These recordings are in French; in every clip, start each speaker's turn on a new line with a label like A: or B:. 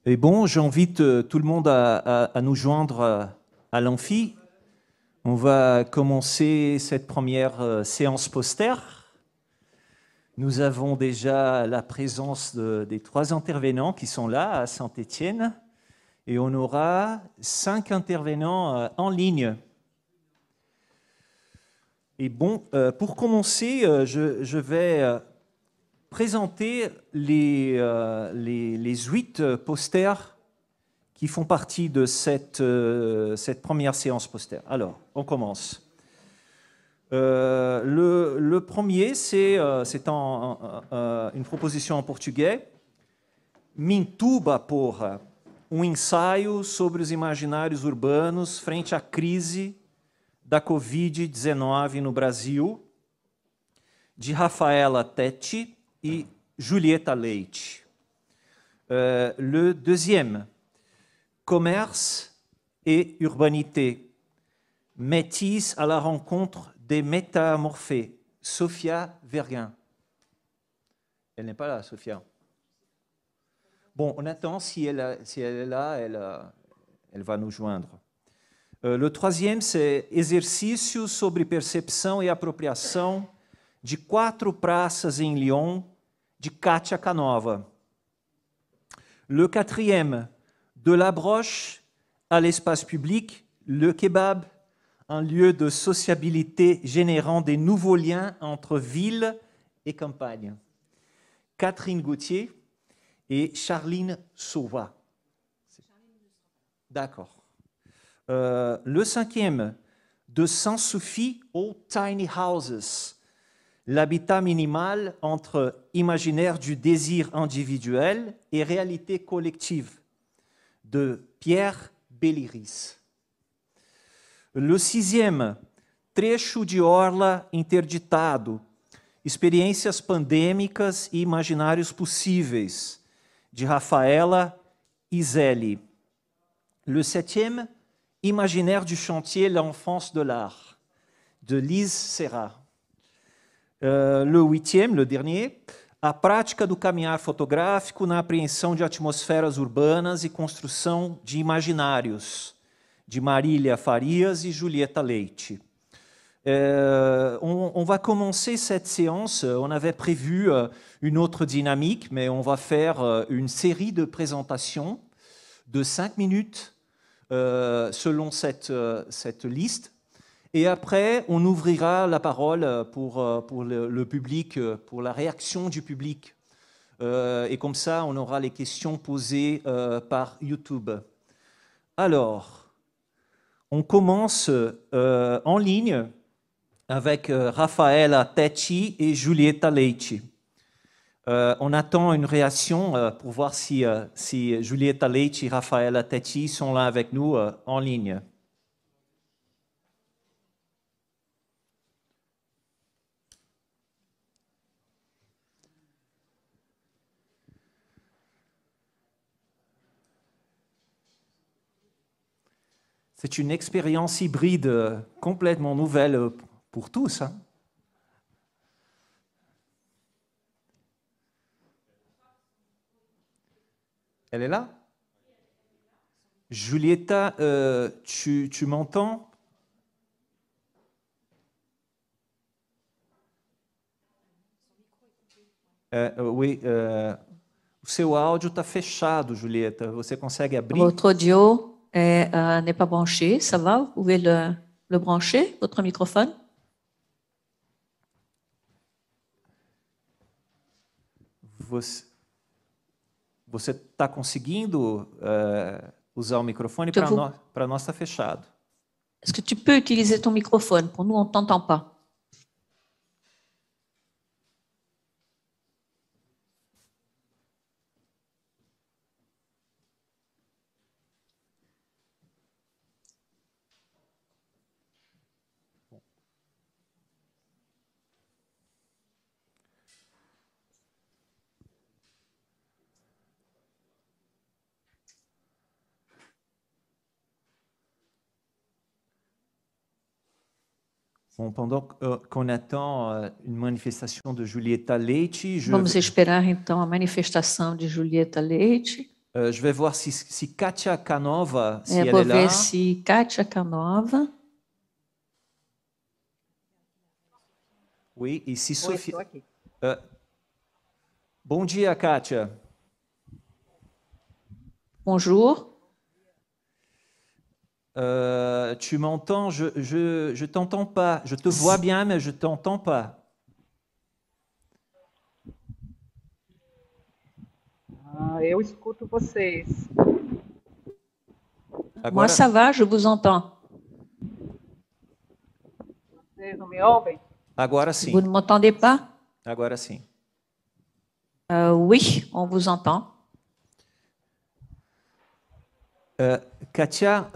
A: Et bon, j'invite tout le monde à nous joindre à l'amphi. On va commencer cette première séance poster. Nous avons déjà la présence des 3 intervenants qui sont là à Saint-Étienne et on aura 5 intervenants en ligne. Et bon, pour commencer, je vais présenter les 8 posters qui font partie de cette première séance poster. Alors, on commence. Le premier, c'est une proposition en portugais. Mintuba, porra, ensaio sobre os imaginários urbanos frente à crise da Covid-19 no Brasil, de Rafaela Tetti et Julieta Leite. Le deuxième, Commerce et urbanité, métis à la rencontre des métamorphées, Sophia Verguin. Elle n'est pas là, Sophia. Bon, on attend, si elle est là, elle va nous joindre. Le troisième, c'est Exercício sobre percepção e apropriação de 4 praças em Lyon, de Kátia Canova. Le quatrième, de la broche à l'espace public, le kebab, un lieu de sociabilité générant des nouveaux liens entre ville et campagne. Catherine Gauthier et Charline Sauva. D'accord. Le cinquième, de Saint-Sophie aux Tiny Houses, l'habitat minimal entre imaginaire du désir individuel et réalité collective, de Pierre Belliris. Le sixième, trecho de orla interditado, experiências pandêmicas e imaginários possíveis, de Rafaela Iselli. Le septième, imaginaire du chantier L'enfance de l'art, de Lise Serra. Le huitième, le dernier, a prática do caminhar fotográfico na apreensão de atmosferas urbanas e construção de imaginários, de Marília Farias et Julieta Leite. On va commencer cette séance, on avait prévu une autre dynamique, mais on va faire une série de présentations de 5 minutes selon cette liste. Et après, on ouvrira la parole pour le public, pour la réaction du public. Et comme ça, on aura les questions posées par YouTube. Alors, on commence en ligne avec Rafaela Tetti et Julieta Leite. On attend une réaction pour voir si Julieta Leite et Rafaela Tetti sont là avec nous en ligne. C'est une expérience hybride complètement nouvelle pour tous. Hein. Elle est là? Julieta, tu m'entends? Oui, o seu áudio está fechado, Julieta. Você consegue abrir?
B: Votre audio n'est pas branché, ça va? Vous pouvez le brancher, votre microphone?
A: Você está conseguindo usar o microfone? Para nós está fechado.
B: Est-ce que tu peux utiliser ton microphone? Pour nous, on ne t'entend pas.
A: Bon, pendant qu'on attend une manifestation de Julieta Leite,
B: Vamos esperar então a manifestação de Julieta Leite.
A: Je vais voir si Katia Canova, si
B: Eu
A: elle
B: vou
A: est
B: ver
A: là.
B: se Kátia Canova.
A: Oui, e se
C: Oi,
A: Sofia.
C: estou aqui.
A: Bom dia, Katia.
B: Bonjour.
A: Tu m'entends? Je t'entends pas. Je te vois bien, mais je t'entends pas.
C: Eu escuto vocês.
B: Moi, ça va, je vous entends.
C: Vocês não me ouvem?
A: Agora
B: Vous
A: sim.
B: ne m'entendez pas?
A: Agora sim.
B: Oui, on vous entend.
A: Katia,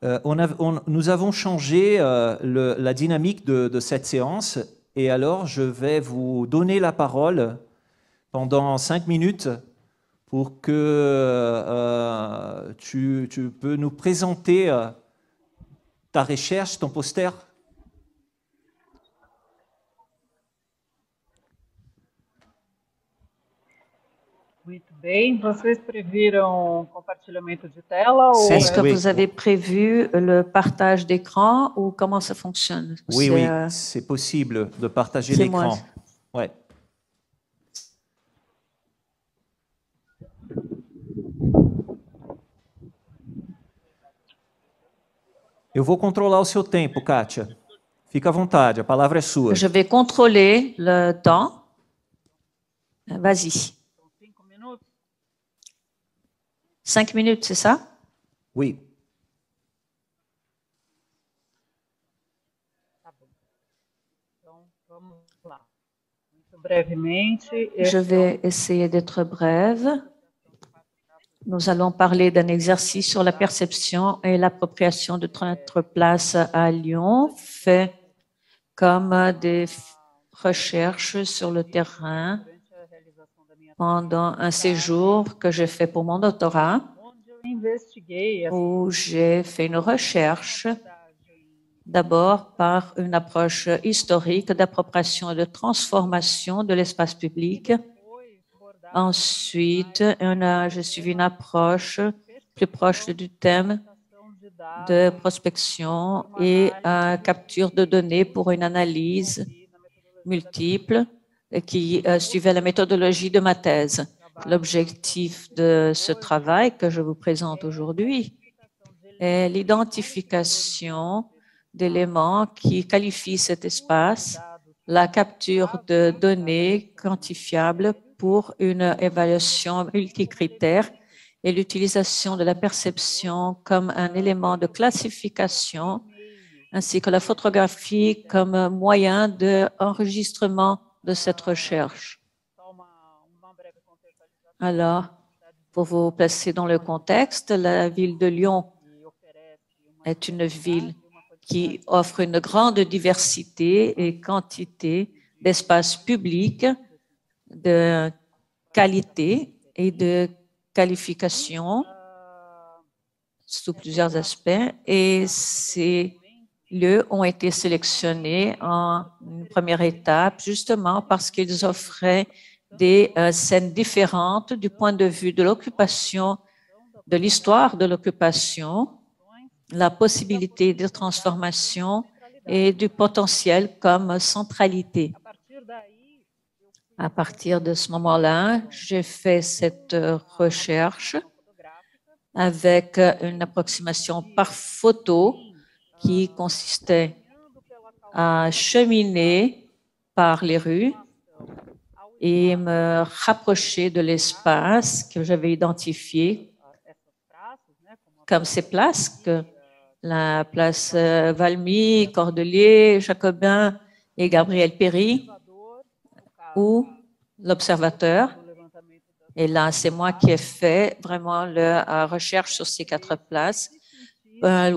A: nous avons changé la dynamique de cette séance et alors je vais vous donner la parole pendant 5 minutes pour que tu peux nous présenter ta recherche, ton poster.
C: Muito bem. Vocês previram compartilhamento de tela?
A: Sim.
B: Est-ce que
A: Oui.
B: vous avez prévu le partage d'écran ou comment ça fonctionne?
A: Oui, oui, c'est possible de partager
B: c'est moi.
A: l'écran. Ouais. Eu vou controlar o seu tempo, Kátia. Fica à vontade, a palavra é sua.
B: Je vais contrôler le temps. Vas-y.
C: 5 minutos?
B: 5 minutes, c'est ça?
A: Oui.
C: Tá bom. Então, vamos lá. Muito brevemente.
B: Je vais essayer d'être brève. Nous allons parler d'un exercice sur la perception et l'appropriation de notre place à Lyon, fait comme des recherches sur le terrain pendant un séjour que j'ai fait pour mon doctorat, où j'ai fait une recherche d'abord par une approche historique d'appropriation et de transformation de l'espace public. Ensuite, j'ai suivi une approche plus proche du thème de prospection et capture de données pour une analyse multiple qui suivait la méthodologie de ma thèse. L'objectif de ce travail que je vous présente aujourd'hui est l'identification d'éléments qui qualifient cet espace, la capture de données quantifiables pour une évaluation multicritère et l'utilisation de la perception comme un élément de classification, ainsi que la photographie comme moyen d'enregistrement de cette recherche. Alors, pour vous placer dans le contexte, la ville de Lyon est une ville qui offre une grande diversité et quantité d'espaces publics de qualité et de qualification sous plusieurs aspects. Et ces lieux ont été sélectionnés en une première étape justement parce qu'ils offraient des scènes différentes du point de vue de l'occupation, de l'histoire de l'occupation, la possibilité de transformation et du potentiel comme centralité. À partir de ce moment-là, j'ai fait cette recherche avec une approximation par photo qui consistait à cheminer par les rues et me rapprocher de l'espace que j'avais identifié comme ces places, que la place Valmy, Cordelier, Jacobin et Gabriel Péry, ou l'observateur. Et là, c'est moi qui ai fait vraiment la recherche sur ces 4 places,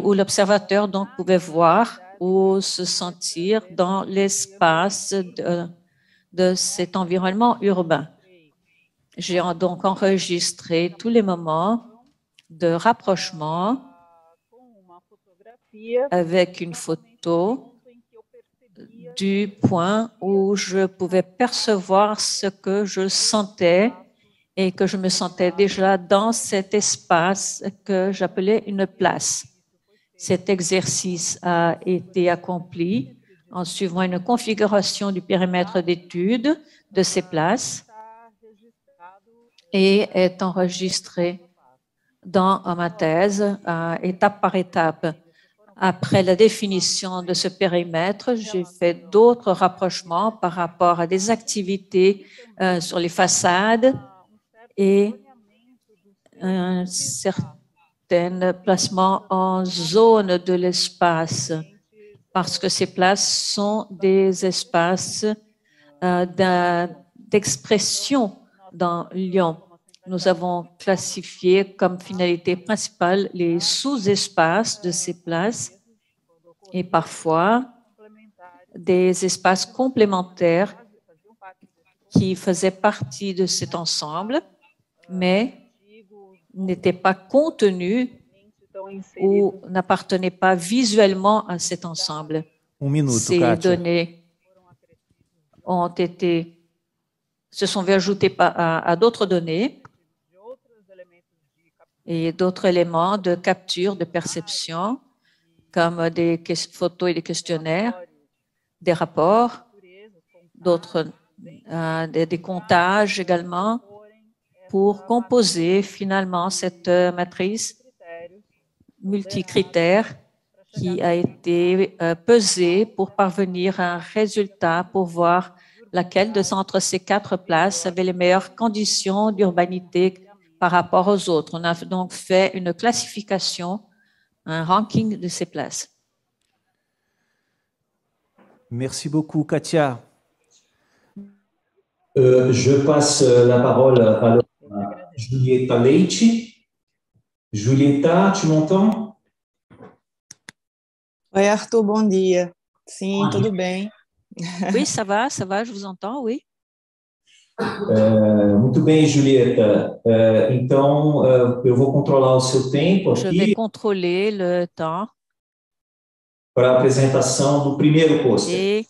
B: où l'observateur donc pouvait voir ou se sentir dans l'espace de cet environnement urbain. J'ai donc enregistré tous les moments de rapprochement avec une photo du point où je pouvais percevoir ce que je sentais et que je me sentais déjà dans cet espace que j'appelais une place. Cet exercice a été accompli en suivant une configuration du périmètre d'étude de ces places et est enregistré dans ma thèse, étape par étape. Après la définition de ce périmètre, j'ai fait d'autres rapprochements par rapport à des activités sur les façades et un certain placement en zone de l'espace, parce que ces places sont des espaces d'expression dans Lyon. Nous avons classifié comme finalité principale les sous-espaces de ces places et parfois des espaces complémentaires qui faisaient partie de cet ensemble, mais n'étaient pas contenus ou n'appartenaient pas visuellement à cet ensemble. Ces
A: Kátia.
B: données se sont ajoutées à d'autres données et d'autres éléments de capture, de perception, comme des photos et des questionnaires, des rapports, d'autres, des comptages également, pour composer finalement cette matrice multicritère qui a été pesée pour parvenir à un résultat, pour voir laquelle entre ces 4 places avait les meilleures conditions d'urbanité par rapport aux autres. On a donc fait une classification, un ranking de ces places.
A: Merci beaucoup, Kátia.
D: Je passe la parole à Julieta Leite. Julieta, tu m'entends?
E: Oi, Arthur, bom dia. Sim, tudo bem.
B: Oui, ça va, je vous entends, oui.
D: Muito bem, Julieta. Então, eu vou controlar o seu tempo
B: Je vais
D: aqui
B: contrôler le temps
D: para a apresentação do primeiro pôster.
B: et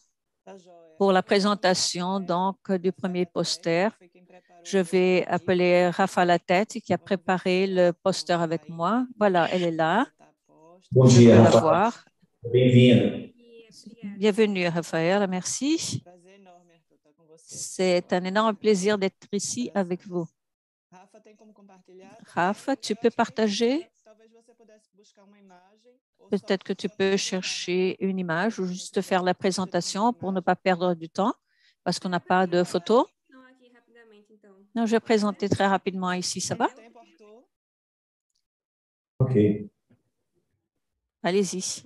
B: pour la présentation donc du premier poster, je vais appeler Rafa Latete qui a préparé le poster avec moi. Voilà, elle est là.
D: Bom
B: Je
D: dia,
B: peux la
D: Rafael.
B: voir.
D: Bem-vinda.
B: Bienvenue, Raphaël. Merci. C'est un énorme plaisir d'être ici avec vous. Rafa, tu peux partager? Peut-être que tu peux chercher une image ou juste faire la présentation pour ne pas perdre du temps parce qu'on n'a pas de photo. Non, je vais présenter très rapidement ici, ça va?
D: Ok.
B: Allez-y.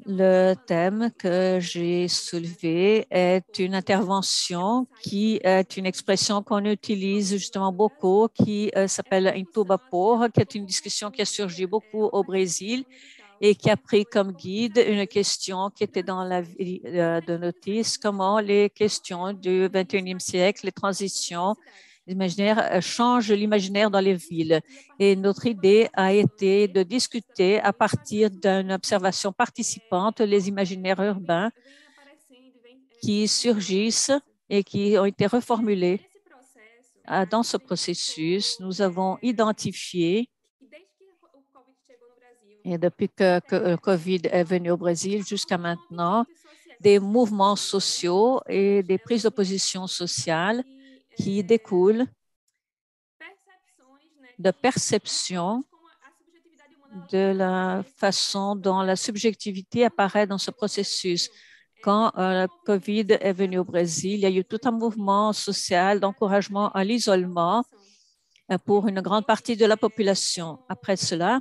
B: Le thème que j'ai soulevé est une intervention qui est une expression qu'on utilise justement beaucoup, qui s'appelle Intuba Por, qui est une discussion qui a surgi beaucoup au Brésil et qui a pris comme guide une question qui était dans la vie de notice, comment les questions du 21e siècle, les transitions imaginaires changent l'imaginaire dans les villes. Et notre idée a été de discuter à partir d'une observation participante les imaginaires urbains qui surgissent et qui ont été reformulés. Dans ce processus, nous avons identifié, et depuis que le COVID est venu au Brésil jusqu'à maintenant, des mouvements sociaux et des prises de position sociales qui découlent de perception de la façon dont la subjectivité apparaît dans ce processus. Quand le COVID est venu au Brésil, il y a eu tout un mouvement social d'encouragement à l'isolement pour une grande partie de la population. Après cela,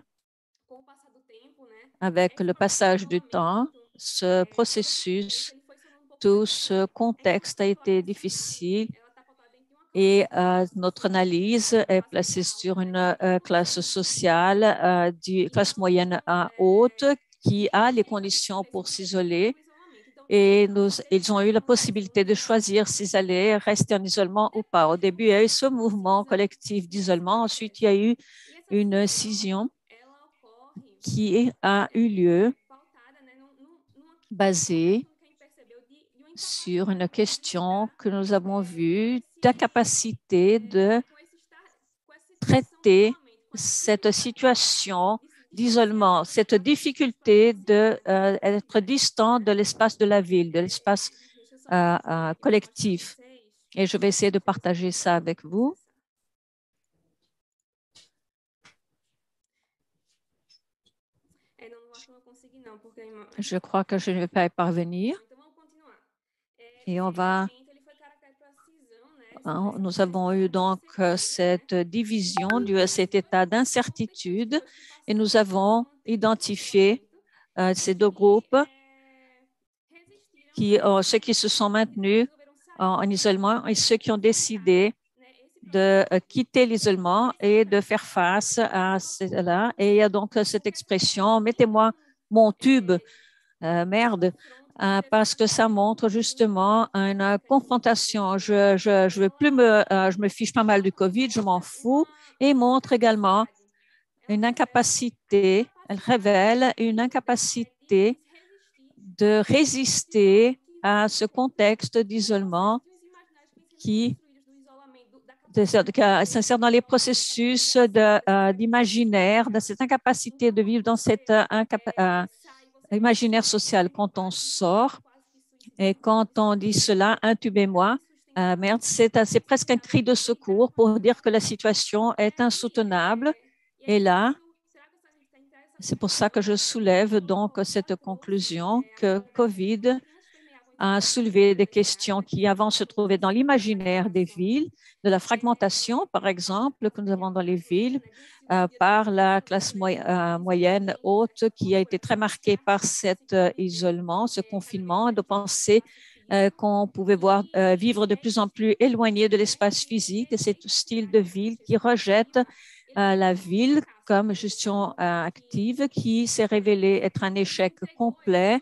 B: avec le passage du temps, ce processus, tout ce contexte a été difficile et notre analyse est placée sur une classe sociale, classe moyenne à haute, qui a les conditions pour s'isoler. Et ils ont eu la possibilité de choisir s'ils allaient rester en isolement ou pas. Au début, il y a eu ce mouvement collectif d'isolement. Ensuite, il y a eu une scission qui a eu lieu basée sur une question que nous avons vue, d'incapacité de traiter cette situation d'isolement, cette difficulté d'être distant de l'espace de la ville, de l'espace collectif. Et je vais essayer de partager ça avec vous. Je crois que je ne vais pas y parvenir. Et nous avons eu donc cette division de cet état d'incertitude et nous avons identifié ces deux groupes, ceux qui se sont maintenus en isolement et ceux qui ont décidé de quitter l'isolement et de faire face à cela. Et il y a donc cette expression « mettez-moi mon tube, merde », parce que ça montre justement une confrontation. Je me fiche pas mal du COVID, je m'en fous, et montre également une incapacité, elle révèle une incapacité de résister à ce contexte d'isolement qui s'insère dans les processus d'imaginaire, de cette incapacité de vivre dans cet imaginaire social. Quand on sort et quand on dit cela, intubez-moi, merde, c'est presque un cri de secours pour dire que la situation est insoutenable. Et là, c'est pour ça que je soulève donc cette conclusion que COVID a soulevé des questions qui avant se trouvaient dans l'imaginaire des villes, de la fragmentation, par exemple, que nous avons dans les villes, par la classe moyenne haute qui a été très marquée par cet isolement, ce confinement, de penser qu'on pouvait vivre de plus en plus éloigné de l'espace physique, de ce style de ville qui rejette la ville comme gestion active, qui s'est révélé être un échec complet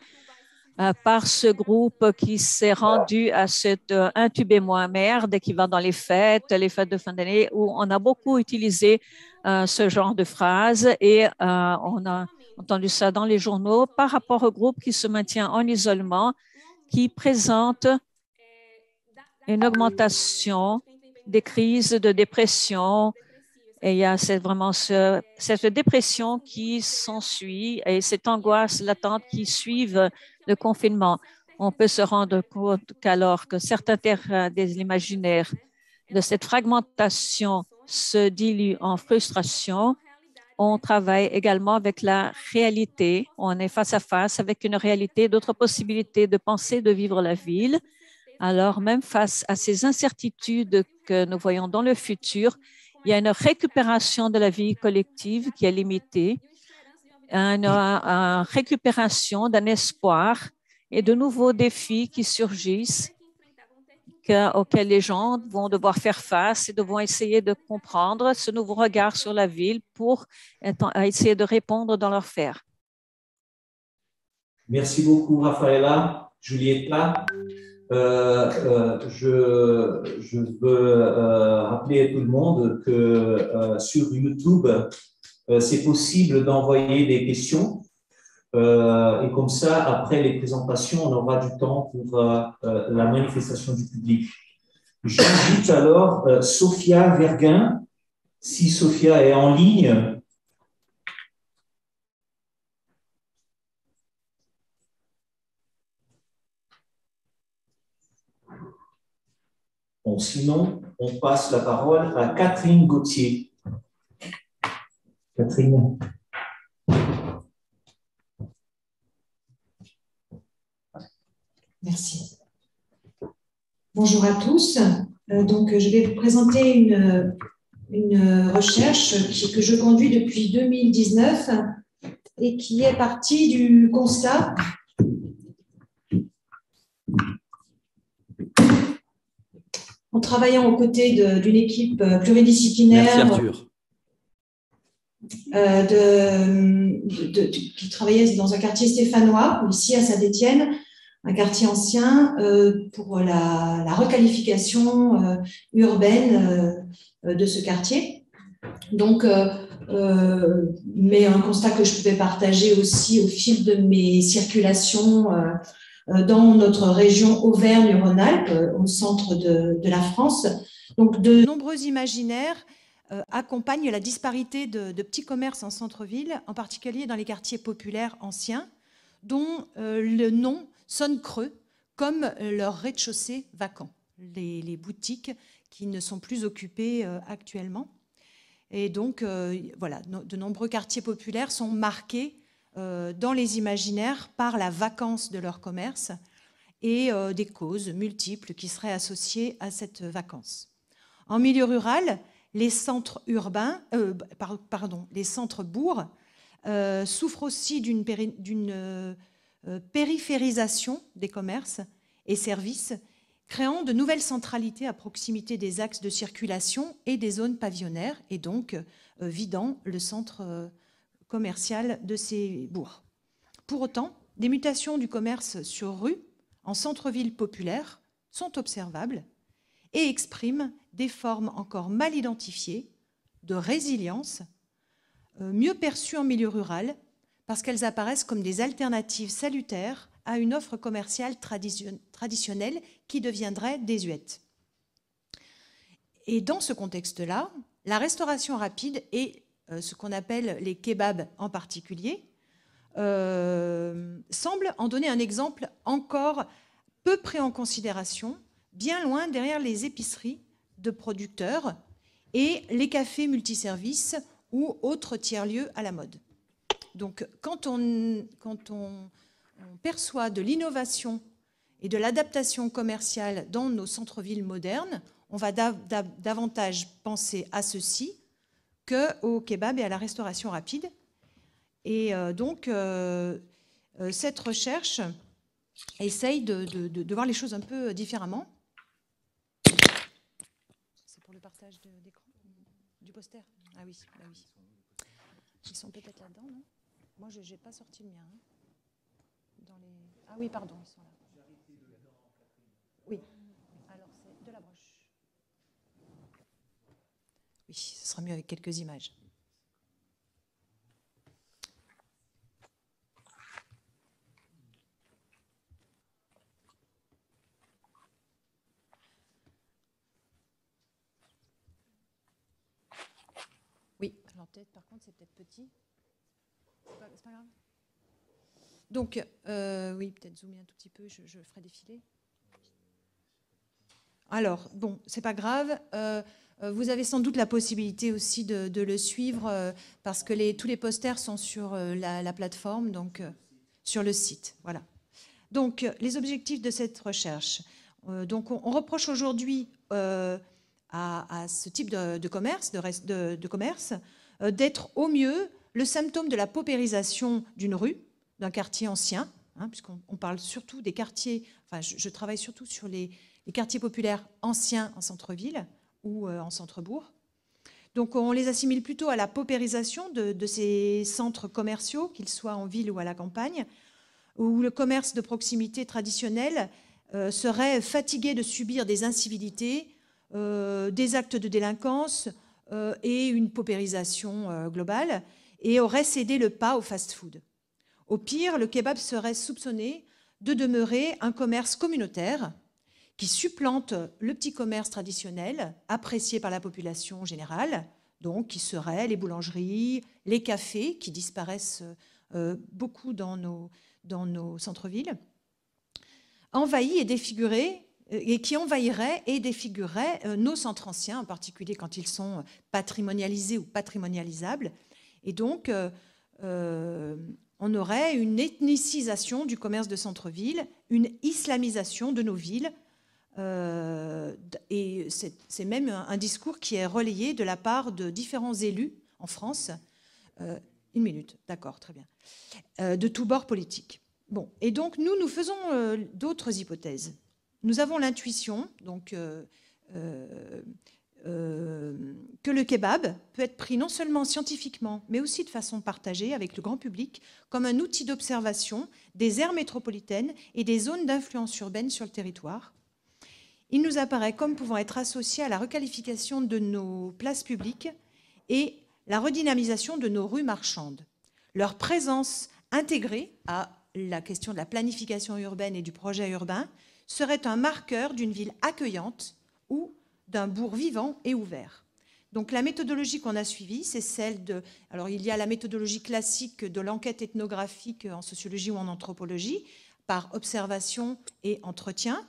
B: par ce groupe qui s'est rendu à cette intubez-moi merde qui va dans les fêtes de fin d'année, où on a beaucoup utilisé ce genre de phrases et on a entendu ça dans les journaux par rapport au groupe qui se maintient en isolement, qui présente une augmentation des crises de dépression. Et il y a vraiment cette dépression qui s'ensuit et cette angoisse latente qui suivent le confinement. On peut se rendre compte qu'alors que certains terrains de l'imaginaire de cette fragmentation se diluent en frustration, on travaille également avec la réalité. On est face à face avec une réalité, d'autres possibilités de penser, de vivre la ville. Alors, même face à ces incertitudes que nous voyons dans le futur, il y a une récupération de la vie collective qui est limitée, une récupération d'un espoir et de nouveaux défis qui surgissent auxquels les gens vont devoir faire face et devront essayer de comprendre ce nouveau regard sur la ville pour essayer de répondre dans leur faire.
D: Merci beaucoup, Rafaela. Julieta. Je veux rappeler à tout le monde que sur YouTube, c'est possible d'envoyer des questions et comme ça, après les présentations, on aura du temps pour la manifestation du public. J'invite alors Sophia Verguin, si Sophia est en ligne. Bon, sinon, on passe la parole à Catherine Gauthier. Catherine.
F: Merci. Bonjour à tous. Donc, je vais vous présenter une recherche que je conduis depuis 2019 et qui est partie du constat en travaillant aux côtés d'une équipe pluridisciplinaire qui travaillait dans un quartier stéphanois, ici à Saint-Étienne, un quartier ancien, pour la requalification urbaine de ce quartier. Donc, mais un constat que je pouvais partager aussi au fil de mes circulations dans notre région Auvergne-Rhône-Alpes, au centre de la France. Donc,
G: de nombreux imaginaires accompagnent la disparité de petits commerces en centre-ville, en particulier dans les quartiers populaires anciens, dont le nom sonne creux, comme leur rez-de-chaussée vacant, les boutiques qui ne sont plus occupées actuellement. Et donc, voilà, de nombreux quartiers populaires sont marqués dans les imaginaires par la vacance de leur commerce et des causes multiples qui seraient associées à cette vacance. En milieu rural, les centres urbains, les centres-bourgs souffrent aussi d'une périphérisation des commerces et services, créant de nouvelles centralités à proximité des axes de circulation et des zones pavillonnaires, et donc vidant le centre commercial de ces bourgs. Pour autant, des mutations du commerce sur rue en centre-ville populaire sont observables et expriment des formes encore mal identifiées de résilience, mieux perçues en milieu rural, parce qu'elles apparaissent comme des alternatives salutaires à une offre commerciale traditionnelle qui deviendrait désuète. Et dans ce contexte-là, la restauration rapide et ce qu'on appelle les kebabs en particulier semblent en donner un exemple encore peu pris en considération, bien loin derrière les épiceries de producteurs et les cafés multiservices ou autres tiers-lieux à la mode. Donc, quand on perçoit de l'innovation et de l'adaptation commerciale dans nos centres-villes modernes, on va davantage penser à ceci qu'au kebab et à la restauration rapide. Et donc, cette recherche essaye de voir les choses un peu différemment. C'est pour le partage d'écran du poster. Ah oui, bah oui. Ils sont peut-être là-dedans, non? Moi, je n'ai pas sorti le mien. Hein. Ah oui, pardon, ils sont là. Oui, alors c'est de la broche. Oui, ce sera mieux avec quelques images. Oui, alors peut-être, par contre, c'est peut-être petit. C'est pas grave. Donc, oui, peut-être zoomer un tout petit peu, je le ferai défiler. Alors, bon, c'est pas grave. Vous avez sans doute la possibilité aussi de le suivre parce que tous les posters sont sur la plateforme, donc sur le site. Voilà. Donc, les objectifs de cette recherche. Donc, on reproche aujourd'hui à ce type de commerce, d'être au mieux le symptôme de la paupérisation d'une rue, d'un quartier ancien, hein, puisqu'on parle surtout des quartiers, enfin je travaille surtout sur les quartiers populaires anciens en centre-ville ou en centre-bourg. Donc on les assimile plutôt à la paupérisation de ces centres commerciaux, qu'ils soient en ville ou à la campagne, où le commerce de proximité traditionnel serait fatigué de subir des incivilités, des actes de délinquance et une paupérisation globale, et aurait cédé le pas au fast-food. Au pire, le kebab serait soupçonné de demeurer un commerce communautaire qui supplante le petit commerce traditionnel, apprécié par la population générale, donc qui seraient les boulangeries, les cafés, qui disparaissent beaucoup dans nos centres-villes, envahis et défigurés, et qui envahiraient et défigureraient nos centres anciens, en particulier quand ils sont patrimonialisés ou patrimonialisables. Et donc, on aurait une ethnicisation du commerce de centre-ville, une islamisation de nos villes, et c'est même un discours qui est relayé de la part de différents élus en France. Une minute, d'accord, très bien. De tous bords politiques. Bon, et donc nous faisons d'autres hypothèses. Nous avons l'intuition, donc, que le kebab peut être pris non seulement scientifiquement, mais aussi de façon partagée avec le grand public, comme un outil d'observation des aires métropolitaines et des zones d'influence urbaine sur le territoire. Il nous apparaît comme pouvant être associé à la requalification de nos places publiques et la redynamisation de nos rues marchandes. Leur présence intégrée à la question de la planification urbaine et du projet urbain, serait un marqueur d'une ville accueillante ou d'un bourg vivant et ouvert. Donc la méthodologie qu'on a suivie, c'est celle de... Alors il y a la méthodologie classique de l'enquête ethnographique en sociologie ou en anthropologie, par observation et entretien,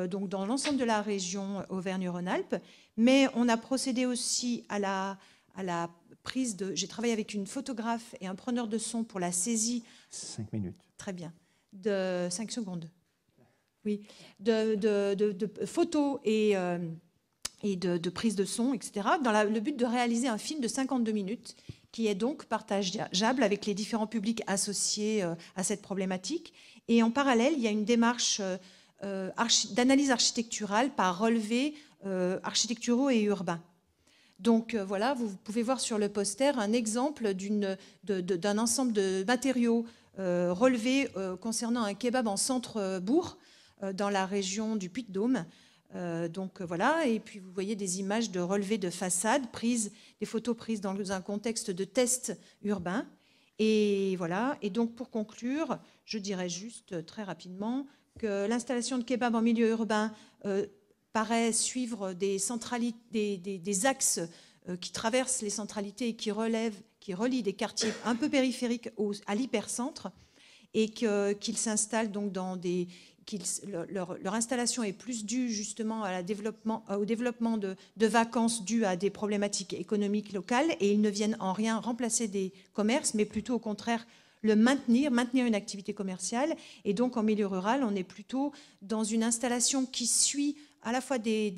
G: donc dans l'ensemble de la région Auvergne-Rhône-Alpes. Mais on a procédé aussi à la prise de... J'ai travaillé avec une photographe et un preneur de son pour la saisie...
A: 5 minutes.
G: Très bien. De 5 secondes. Oui. De photos et de prise de son, etc., dans le but de réaliser un film de 52 minutes qui est donc partageable avec les différents publics associés à cette problématique. Et en parallèle, il y a une démarche d'analyse architecturale par relevés architecturaux et urbains. Donc voilà, vous pouvez voir sur le poster un exemple d'un ensemble de matériaux relevés concernant un kebab en centre-bourg dans la région du Puy-de-Dôme. Donc voilà, et puis vous voyez des images de relevés de façade, des photos prises dans un contexte de test urbain. Et voilà, et donc pour conclure, je dirais juste très rapidement que l'installation de kebab en milieu urbain paraît suivre des axes qui traversent les centralités et qui relient des quartiers un peu périphériques à l'hypercentre, et qu'ils s'installent donc dans des... Leur installation est plus due justement au développement de vacances dues à des problématiques économiques locales, et ils ne viennent en rien remplacer des commerces, mais plutôt au contraire maintenir une activité commerciale. Et donc en milieu rural, on est plutôt dans une installation qui suit à la fois des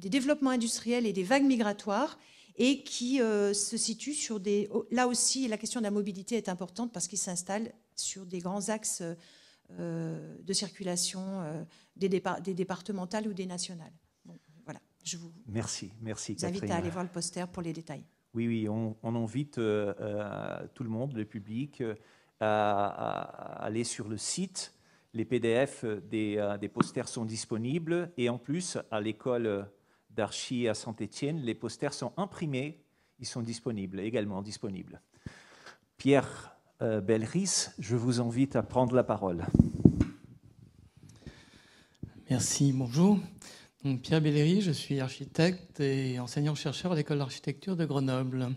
G: développements industriels et des vagues migratoires, et qui se situe sur des... Là aussi, la question de la mobilité est importante parce qu'ils s'installent sur des grands axes de circulation des départementales ou des nationales. Bon, voilà, je vous
A: Merci,
G: invite à aller voir le poster pour les détails.
A: Oui, on invite tout le monde, le public, à aller sur le site. Les PDF des posters sont disponibles, et en plus, à l'école d'archi à Saint-Étienne, les posters sont imprimés, ils sont également disponibles. Pierre Belleris, je vous invite à prendre la parole.
H: Merci, bonjour. Donc, Pierre Belleris, je suis architecte et enseignant-chercheur à l'école d'architecture de Grenoble.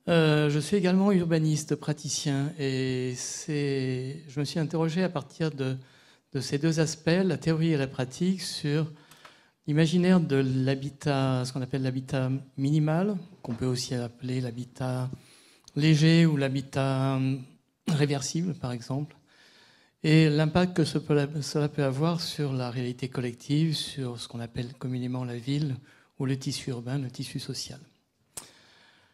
H: Je suis également urbaniste, praticien, et je me suis interrogé à partir de ces deux aspects, la théorie et la pratique, sur l'imaginaire de l'habitat, ce qu'on appelle l'habitat minimal, qu'on peut aussi appeler l'habitat léger ou l'habitat réversible, par exemple, et l'impact que cela peut avoir sur la réalité collective, sur ce qu'on appelle communément la ville ou le tissu urbain, le tissu social.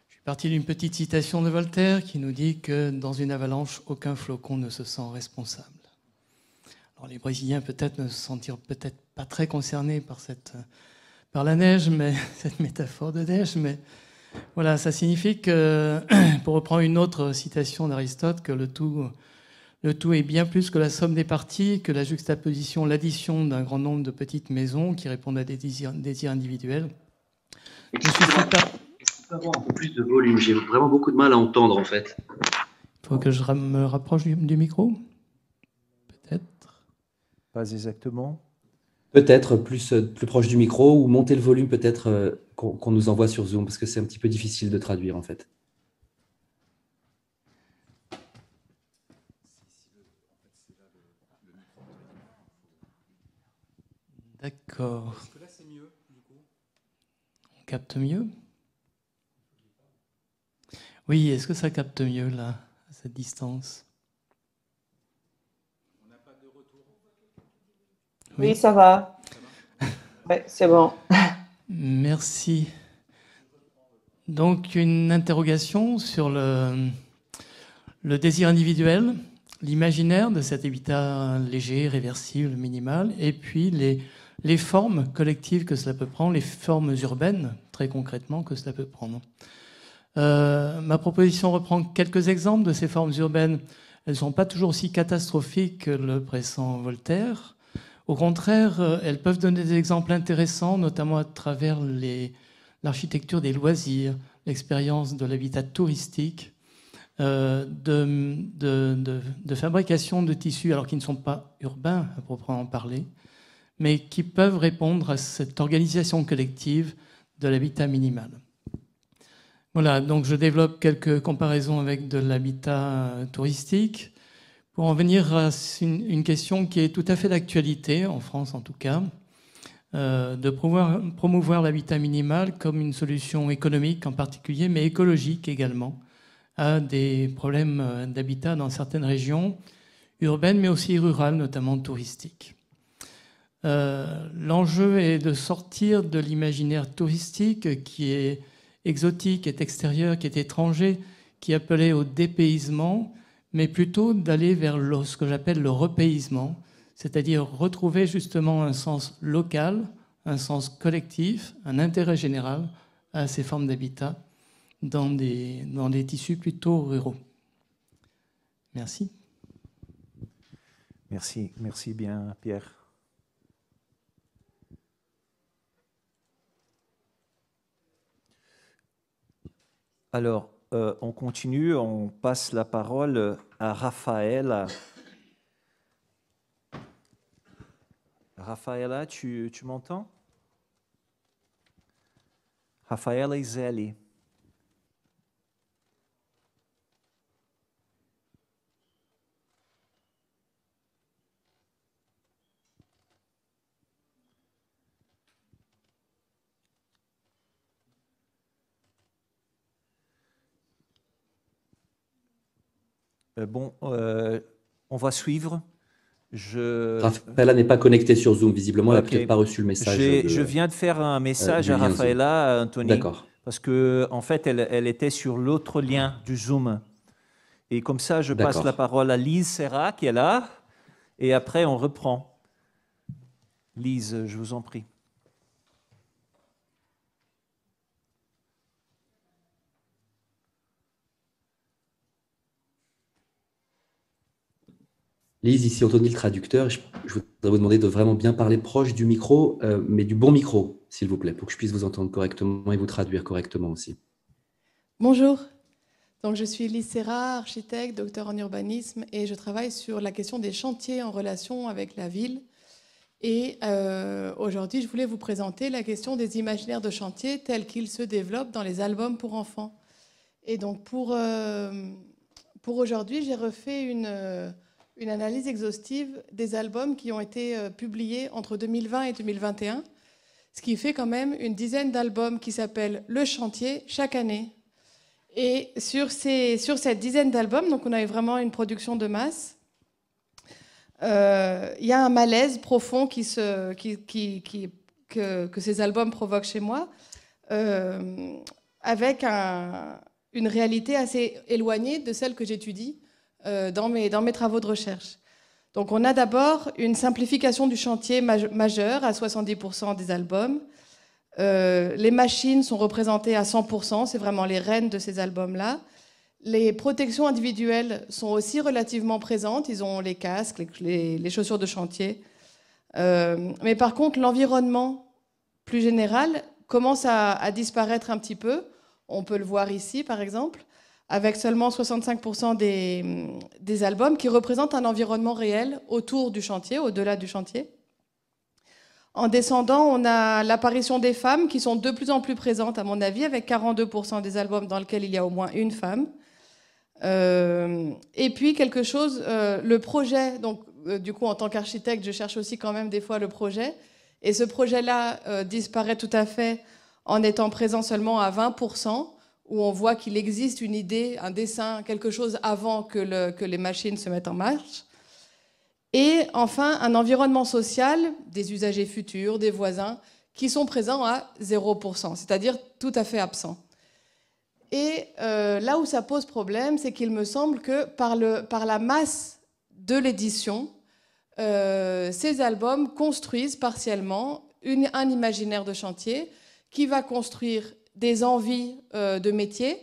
H: Je suis parti d'une petite citation de Voltaire qui nous dit que dans une avalanche, aucun flocon ne se sent responsable. Alors les Brésiliens peut-être ne se sentiront peut-être pas très concernés par la neige, mais cette métaphore de neige, mais voilà, ça signifie que, pour reprendre une autre citation d'Aristote, que le tout est bien plus que la somme des parties, que la juxtaposition, l'addition d'un grand nombre de petites maisons qui répondent à des désirs individuels.
I: Est-ce qu'on peut avoir un peu plus de volume? J'ai vraiment beaucoup de mal à entendre, en fait.
H: Il faut que je me rapproche du micro? Peut-être.
A: Pas exactement.
J: Peut-être plus proche du micro, ou monter le volume peut-être qu'on nous envoie sur Zoom, parce que c'est un petit peu difficile de traduire en fait.
H: D'accord. Est-ce que là c'est mieux du coup? On capte mieux? Oui, est-ce que ça capte mieux là, à cette distance?
K: On n'a pas de retour.
L: Oui, ça va. Oui, c'est bon.
H: Merci. Donc, une interrogation sur le désir individuel, l'imaginaire de cet habitat léger, réversible, minimal, et puis les formes collectives que cela peut prendre, les formes urbaines, très concrètement, que cela peut prendre. Ma proposition reprend quelques exemples de ces formes urbaines. Elles ne sont pas toujours aussi catastrophiques que le pressent Voltaire. Au contraire, elles peuvent donner des exemples intéressants, notamment à travers l'architecture des loisirs, l'expérience de l'habitat touristique, de fabrication de tissus, alors qui ne sont pas urbains à proprement parler, mais qui peuvent répondre à cette organisation collective de l'habitat minimal. Voilà, donc je développe quelques comparaisons avec de l'habitat touristique pour en venir à une question qui est tout à fait d'actualité, en France en tout cas, de promouvoir l'habitat minimal comme une solution économique en particulier, mais écologique également, à des problèmes d'habitat dans certaines régions urbaines, mais aussi rurales, notamment touristiques. L'enjeu est de sortir de l'imaginaire touristique qui est exotique, qui est extérieur, qui est étranger, qui est appelé au dépaysement, mais plutôt d'aller vers ce que j'appelle le repaysement, c'est-à-dire retrouver justement un sens local, un sens collectif, un intérêt général à ces formes d'habitat dans des tissus plutôt ruraux. Merci.
A: Merci bien, Pierre. Alors, on continue, on passe la parole à Raphaël. Rafaela, tu m'entends? Rafaela Iselli. On va suivre.
J: Rafaela n'est pas connectée sur Zoom, visiblement, elle n'a peut-être pas reçu le message.
A: Je viens de faire un message à Rafaela, Anthony.
J: D'accord.
A: Parce qu'en fait, elle était sur l'autre lien du Zoom. Et comme ça, je passe la parole à Lise Serra, qui est là, et après, on reprend. Lise, je vous en prie.
J: Lise, ici Anthony le traducteur. Je voudrais vous demander de vraiment bien parler proche du micro, mais du bon micro, s'il vous plaît, pour que je puisse vous entendre correctement et vous traduire correctement aussi.
K: Bonjour, donc je suis Lise Serra, architecte, docteur en urbanisme, et je travaille sur la question des chantiers en relation avec la ville. Et aujourd'hui, je voulais vous présenter la question des imaginaires de chantier tels qu'ils se développent dans les albums pour enfants. Et donc pour aujourd'hui, j'ai refait une analyse exhaustive des albums qui ont été publiés entre 2020 et 2021, ce qui fait quand même une dizaine d'albums qui s'appellent Le Chantier chaque année. Et sur cette dizaine d'albums, donc on a eu vraiment une production de masse, il y a un malaise profond que ces albums provoquent chez moi, avec une réalité assez éloignée de celle que j'étudie dans mes travaux de recherche. Donc on a d'abord une simplification du chantier majeur à 70% des albums. Les machines sont représentées à 100%, c'est vraiment les reines de ces albums-là. Les protections individuelles sont aussi relativement présentes, ils ont les casques, les chaussures de chantier. Mais par contre, l'environnement plus général commence à disparaître un petit peu. On peut le voir ici, par exemple, avec seulement 65% des albums qui représentent un environnement réel autour du chantier, au-delà du chantier. En descendant, on a l'apparition des femmes qui sont de plus en plus présentes, à mon avis, avec 42% des albums dans lesquels il y a au moins une femme. Et puis quelque chose, le projet, donc du coup en tant qu'architecte, je cherche aussi quand même des fois le projet. Et ce projet-là disparaît tout à fait en étant présent seulement à 20%. Où on voit qu'il existe une idée, un dessin, quelque chose avant que les machines se mettent en marche. Et enfin, un environnement social, des usagers futurs, des voisins, qui sont présents à 0%, c'est-à-dire tout à fait absents. Et là où ça pose problème, c'est qu'il me semble que par la masse de l'édition, ces albums construisent partiellement un imaginaire de chantier qui va construire des envies de métier,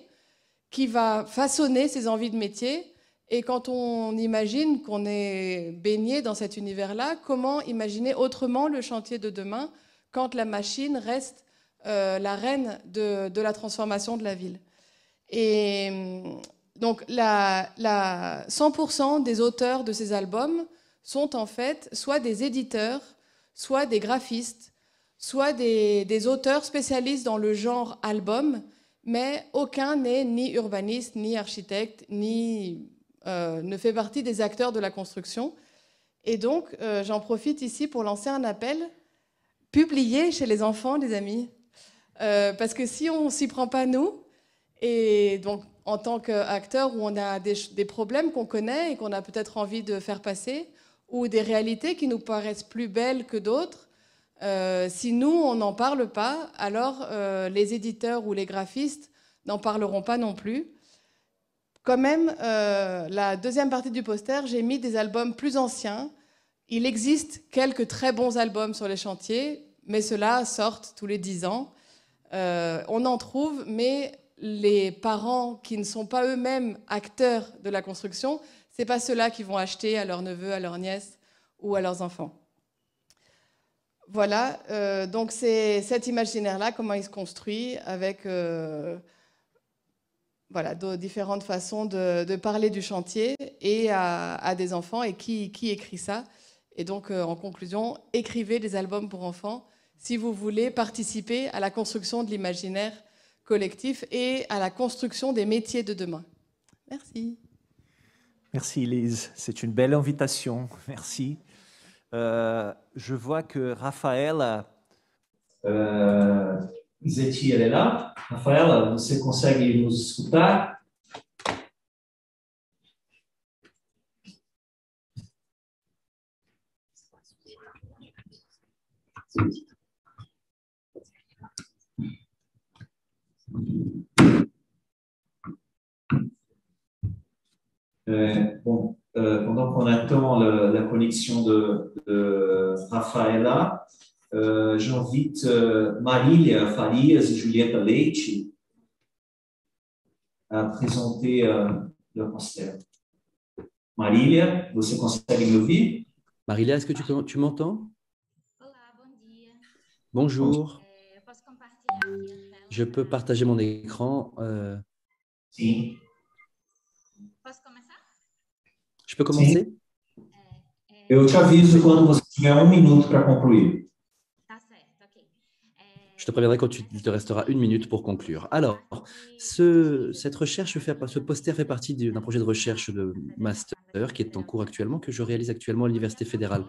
K: qui va façonner ces envies de métier. Et quand on imagine qu'on est baigné dans cet univers-là, comment imaginer autrement le chantier de demain quand la machine reste la reine de la transformation de la ville? Et Donc, 100% des auteurs de ces albums sont en fait soit des éditeurs, soit des graphistes, soit des auteurs spécialistes dans le genre album, mais aucun n'est ni urbaniste, ni architecte, ni ne fait partie des acteurs de la construction. Et donc, j'en profite ici pour lancer un appel. Publiez chez les enfants, les amis. Parce que si on ne s'y prend pas, nous, et donc en tant qu'acteur où on a des problèmes qu'on connaît et qu'on a peut-être envie de faire passer, ou des réalités qui nous paraissent plus belles que d'autres, si nous, on n'en parle pas, alors les éditeurs ou les graphistes n'en parleront pas non plus. Quand même, la deuxième partie du poster, j'ai mis des albums plus anciens. Il existe quelques très bons albums sur les chantiers, mais ceux-là sortent tous les 10 ans. On en trouve, mais les parents qui ne sont pas eux-mêmes acteurs de la construction, ce n'est pas ceux-là qui vont acheter à leurs neveux, à leurs nièces ou à leurs enfants. Voilà, donc c'est cet imaginaire-là, comment il se construit avec voilà, différentes façons de parler du chantier et à des enfants et qui écrit ça. Et donc, en conclusion, écrivez des albums pour enfants si vous voulez participer à la construction de l'imaginaire collectif et à la construction des métiers de demain. Merci.
A: Merci Lise, c'est une belle invitation, merci. Je vois que Rafaela...
D: Zeti, elle est là. Rafaela, você consegue nos escutar? Bon, pendant qu'on attend la connexion de Rafaela, j'invite Marília Farias et Julieta Leite à présenter le poster. Marília, você consegue me ouvir?
J: Marília, est-ce que tu m'entends? Bonjour. Je peux partager mon écran.
D: Sim.
J: Je peux commencer?
D: Eu te aviso quando você tiver 1 minute para concluir.
J: Je te préviendrai quand il te restera 1 minute pour conclure. Alors, cette recherche, ce poster fait partie d'un projet de recherche de master qui est en cours actuellement, que je réalise actuellement à l'Université fédérale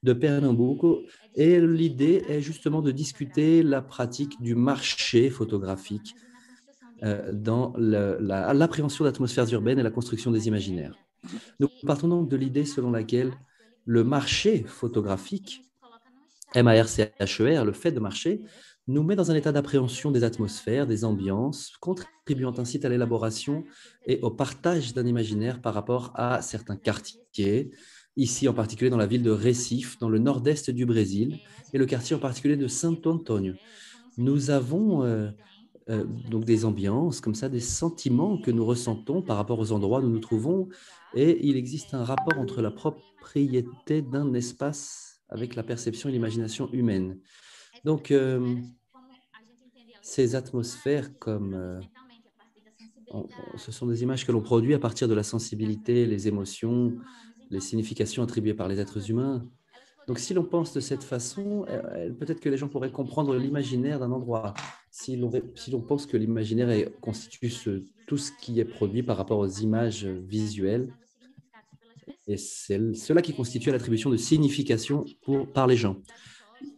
J: de Pernambuco. Et l'idée est justement de discuter la pratique du marché photographique dans l'appréhension d'atmosphères urbaines et la construction des imaginaires. Nous partons donc de l'idée selon laquelle le marché photographique, M-A-R-C-H-E-R, le fait de marcher, nous met dans un état d'appréhension des atmosphères, des ambiances, contribuant ainsi à l'élaboration et au partage d'un imaginaire par rapport à certains quartiers, ici en particulier dans la ville de Recife, dans le nord-est du Brésil, et le quartier en particulier de Santo Antônio. Nous avons donc des ambiances, comme ça, des sentiments que nous ressentons par rapport aux endroits où nous nous trouvons, et il existe un rapport entre la propriété d'un espace avec la perception et l'imagination humaine. Donc, ces atmosphères, ce sont des images que l'on produit à partir de la sensibilité, les émotions, les significations attribuées par les êtres humains. Donc, si l'on pense de cette façon, peut-être que les gens pourraient comprendre l'imaginaire d'un endroit. Si l'on pense que l'imaginaire constitue tout ce qui est produit par rapport aux images visuelles, et c'est cela qui constitue l'attribution de signification par les gens.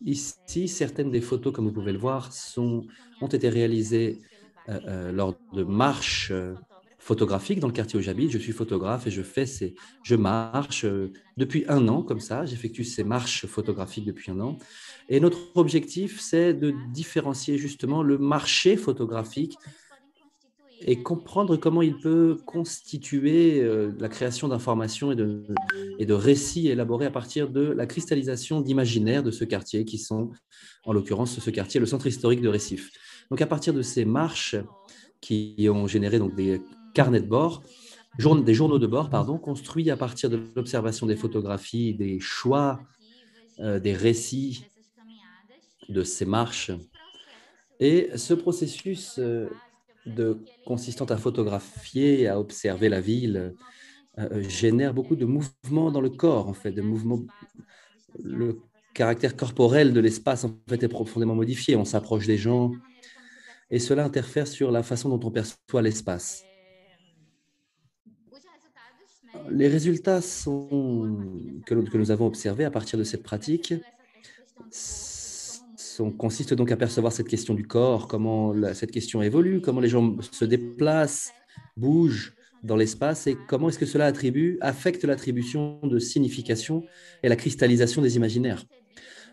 J: Ici, certaines des photos, comme vous pouvez le voir, ont été réalisées lors de marches photographiques dans le quartier où j'habite. Je suis photographe et je marche depuis 1 an, comme ça. J'effectue ces marches photographiques depuis 1 an. Et notre objectif, c'est de différencier justement le marché photographique et comprendre comment il peut constituer la création d'informations et de récits élaborés à partir de la cristallisation d'imaginaires de ce quartier, qui sont, en l'occurrence, ce quartier, le centre historique de Recife. Donc, à partir de ces marches qui ont généré donc, des carnets de bord, des journaux de bord, pardon, construits à partir de l'observation des photographies, des choix, des récits de ces marches. Et ce processus consistant à photographier et à observer la ville génère beaucoup de mouvements dans le corps, en fait, de mouvements. Le caractère corporel de l'espace, en fait, est profondément modifié. On s'approche des gens et cela interfère sur la façon dont on perçoit l'espace. Les résultats que nous avons observés à partir de cette pratique consistent donc à percevoir cette question du corps, comment cette question évolue, comment les gens se déplacent, bougent dans l'espace et comment est-ce que cela affecte l'attribution de signification et la cristallisation des imaginaires.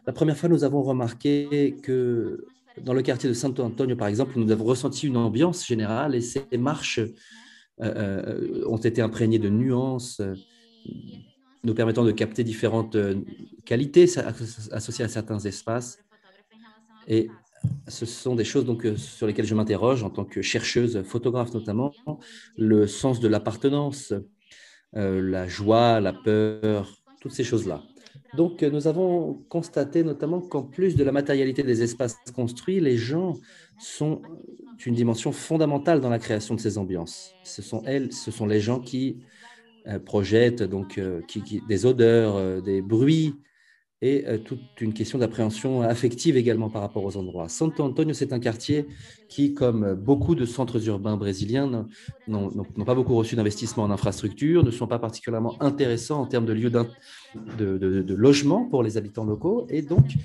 J: La première fois, nous avons remarqué que dans le quartier de Santo Antonio, par exemple, nous avons ressenti une ambiance générale et ces marches ont été imprégnées de nuances nous permettant de capter différentes qualités associées à certains espaces. Et ce sont des choses donc, sur lesquelles je m'interroge en tant que chercheuse, photographe notamment, le sens de l'appartenance, la joie, la peur, toutes ces choses-là. Donc, nous avons constaté notamment qu'en plus de la matérialité des espaces construits, les gens sont une dimension fondamentale dans la création de ces ambiances. Ce sont les gens qui projettent donc, des odeurs, des bruits, et toute une question d'appréhension affective également par rapport aux endroits. Santo Antonio, c'est un quartier qui, comme beaucoup de centres urbains brésiliens, n'ont pas beaucoup reçu d'investissement en infrastructure, ne sont pas particulièrement intéressants en termes de lieux de logement pour les habitants locaux. Et donc,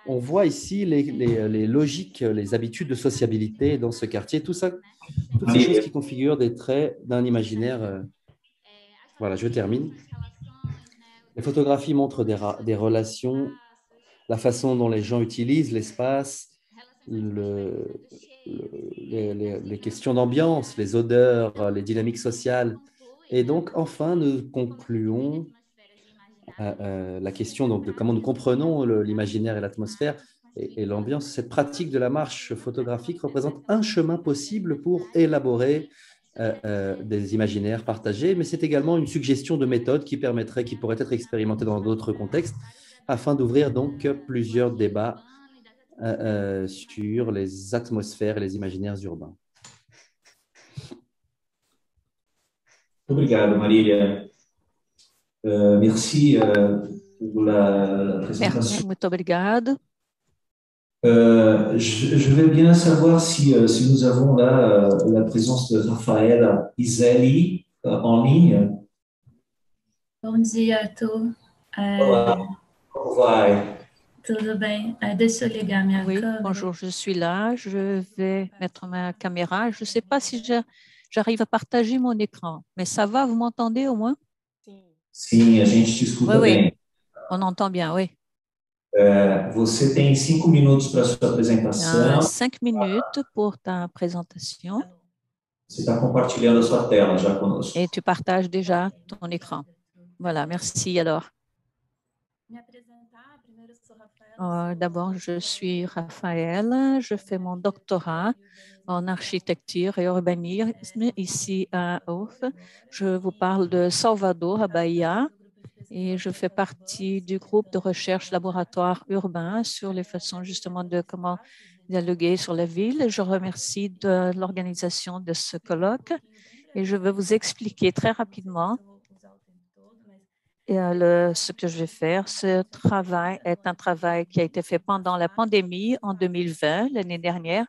J: on voit ici les logiques, les habitudes de sociabilité dans ce quartier, toutes ces choses qui configurent des traits d'un imaginaire. Voilà, je termine. Les photographies montrent des relations, la façon dont les gens utilisent l'espace, les questions d'ambiance, les odeurs, les dynamiques sociales. Et donc, enfin, nous concluons la question donc, de comment nous comprenons l'imaginaire et l'atmosphère et l'ambiance. Cette pratique de la marche photographique représente un chemin possible pour élaborer des imaginaires partagés, mais c'est également une suggestion de méthode qui pourrait être expérimentée dans d'autres contextes afin d'ouvrir donc plusieurs débats sur les atmosphères et les imaginaires urbains.
D: Obrigado, Marília. Merci pour la présentation.
B: Muito obrigado.
D: Je veux bien savoir si nous avons là la présence de Rafaela Iselli en ligne.
M: Bom dia, Arthur.
D: Olá, como vai?
M: Tudo bem? Deixa eu ligar minha câmera.
B: Bonjour, je suis là. Je vais mettre ma caméra. Je ne sais pas si j'arrive à partager mon écran, mais ça va, vous m'entendez au moins?
D: Sim, a gente te escuta bem.
B: Oui, on entend bien, oui.
D: Você tem 5 minutos para a sua apresentação.
B: 5 minutes pour ta présentation.
D: Você está compartilhando a sua tela já conosco.
B: Et tu partages déjà ton écran. Voilà, merci alors. D'abord, je suis Raphaël, je fais mon doctorat en architecture et urbanisme ici à Ouf. Je vous parle de Salvador, à Bahia, et je fais partie du groupe de recherche laboratoire urbain sur les façons justement de comment dialoguer sur la ville. Je remercie de l'organisation de ce colloque et je vais vous expliquer très rapidement ce que je vais faire. Ce travail est un travail qui a été fait pendant la pandémie en 2020, l'année dernière.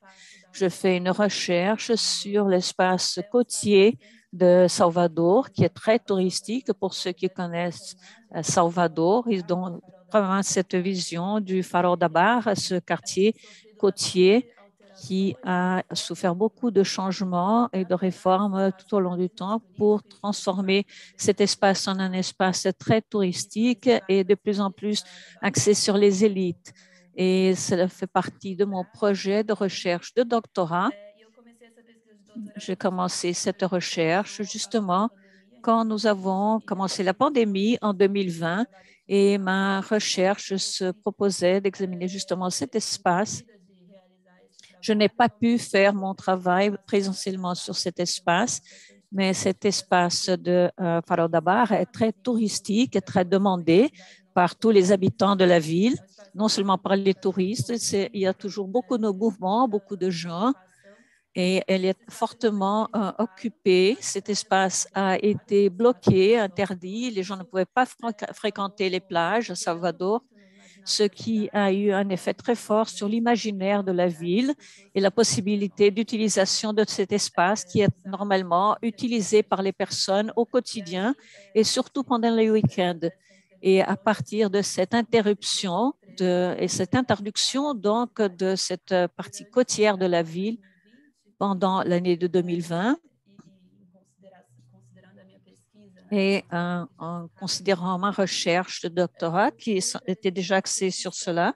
B: Je fais une recherche sur l'espace côtier de Salvador, qui est très touristique pour ceux qui connaissent Salvador. Ils ont vraiment cette vision du Farol da Barra, ce quartier côtier qui a souffert beaucoup de changements et de réformes tout au long du temps pour transformer cet espace en un espace très touristique et de plus en plus axé sur les élites. Et cela fait partie de mon projet de recherche de doctorat. J'ai commencé cette recherche justement quand nous avons commencé la pandémie en 2020 et ma recherche se proposait d'examiner justement cet espace. Je n'ai pas pu faire mon travail présentiellement sur cet espace, mais cet espace de Farol da Barra est très touristique et très demandé par tous les habitants de la ville, non seulement par les touristes. Il y a toujours beaucoup de mouvements, beaucoup de gens et elle est fortement occupée. Cet espace a été bloqué, interdit. Les gens ne pouvaient pas fréquenter les plages à Salvador, ce qui a eu un effet très fort sur l'imaginaire de la ville et la possibilité d'utilisation de cet espace qui est normalement utilisé par les personnes au quotidien et surtout pendant les week-ends. Et à partir de cette interruption et cette interdiction donc de cette partie côtière de la ville pendant l'année de 2020, et en considérant ma recherche de doctorat qui était déjà axée sur cela,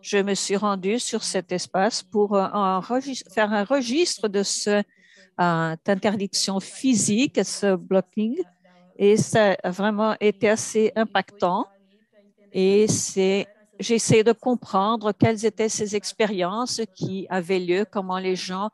B: je me suis rendue sur cet espace pour faire un registre de cette interdiction physique, ce blocking, et ça a vraiment été assez impactant. Et j'ai essayé de comprendre quelles étaient ces expériences qui avaient lieu, comment les gens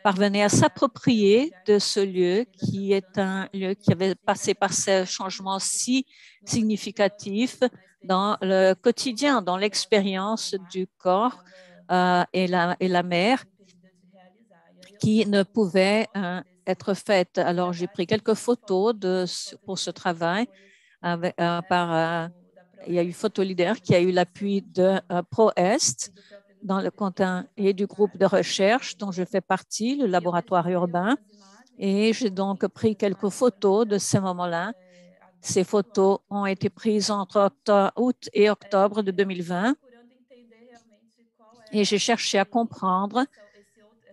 B: parvenaient à s'approprier de ce lieu qui est un lieu qui avait passé par ces changements si significatifs dans le quotidien, dans l'expérience du corps et la mer qui ne pouvaient être faites. Alors, j'ai pris quelques photos pour ce travail. Il y a eu PhotoLeader qui a eu l'appui de ProEst dans le contexte et du groupe de recherche dont je fais partie, le laboratoire urbain. Et j'ai donc pris quelques photos de ces moments-là. Ces photos ont été prises entre août et octobre de 2020. Et j'ai cherché à comprendre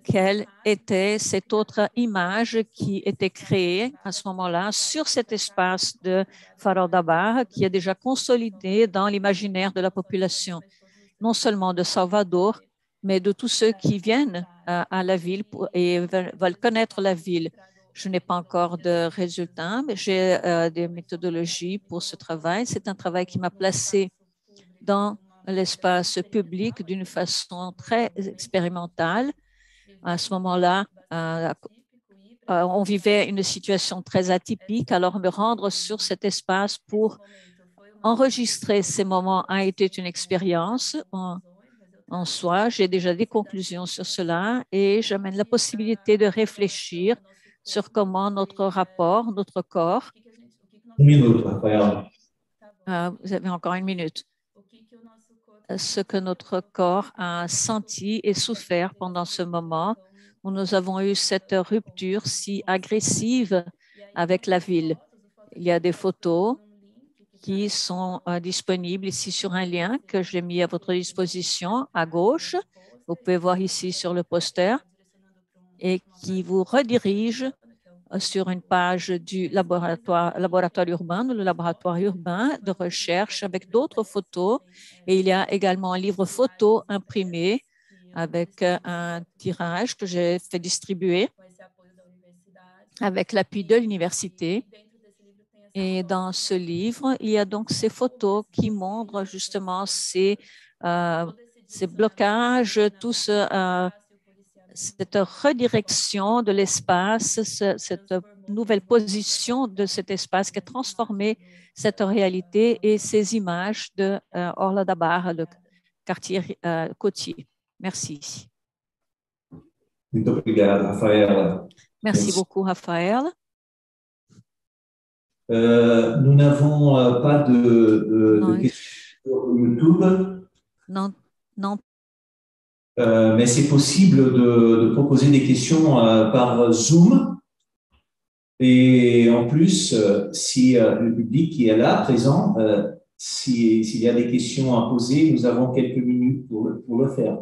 B: quelle était cette autre image qui était créée à ce moment-là sur cet espace de Farol da Barra qui est déjà consolidé dans l'imaginaire de la population, non seulement de Salvador, mais de tous ceux qui viennent à la ville et veulent connaître la ville. Je n'ai pas encore de résultats, mais j'ai des méthodologies pour ce travail. C'est un travail qui m'a placé dans l'espace public d'une façon très expérimentale. À ce moment-là, on vivait une situation très atypique, alors me rendre sur cet espace pour enregistrer ces moments a été une expérience en soi. J'ai déjà des conclusions sur cela et j'amène la possibilité de réfléchir sur comment notre rapport, notre corps…
D: Une minute, Raphaël.
B: Vous avez encore une minute. Ce que notre corps a senti et souffert pendant ce moment où nous avons eu cette rupture si agressive avec la ville. Il y a des photos qui sont disponibles ici sur un lien que j'ai mis à votre disposition à gauche. Vous pouvez voir ici sur le poster et qui vous redirige sur une page du laboratoire urbain, le laboratoire urbain de recherche avec d'autres photos. Et il y a également un livre photo imprimé avec un tirage que j'ai fait distribuer avec l'appui de l'université. Et dans ce livre, il y a donc ces photos qui montrent justement ces blocages, tout cette redirection de l'espace, cette nouvelle position de cet espace qui a transformé cette réalité et ces images de Orla da Barra, le quartier côtier. Merci. Merci beaucoup, Raphaël.
D: Nous n'avons pas de questions sur YouTube.
B: Non.
D: Mais c'est possible de proposer des questions par Zoom. Et en plus, si le public qui est là, présent, s'il y a des questions à poser, nous avons quelques minutes pour le faire.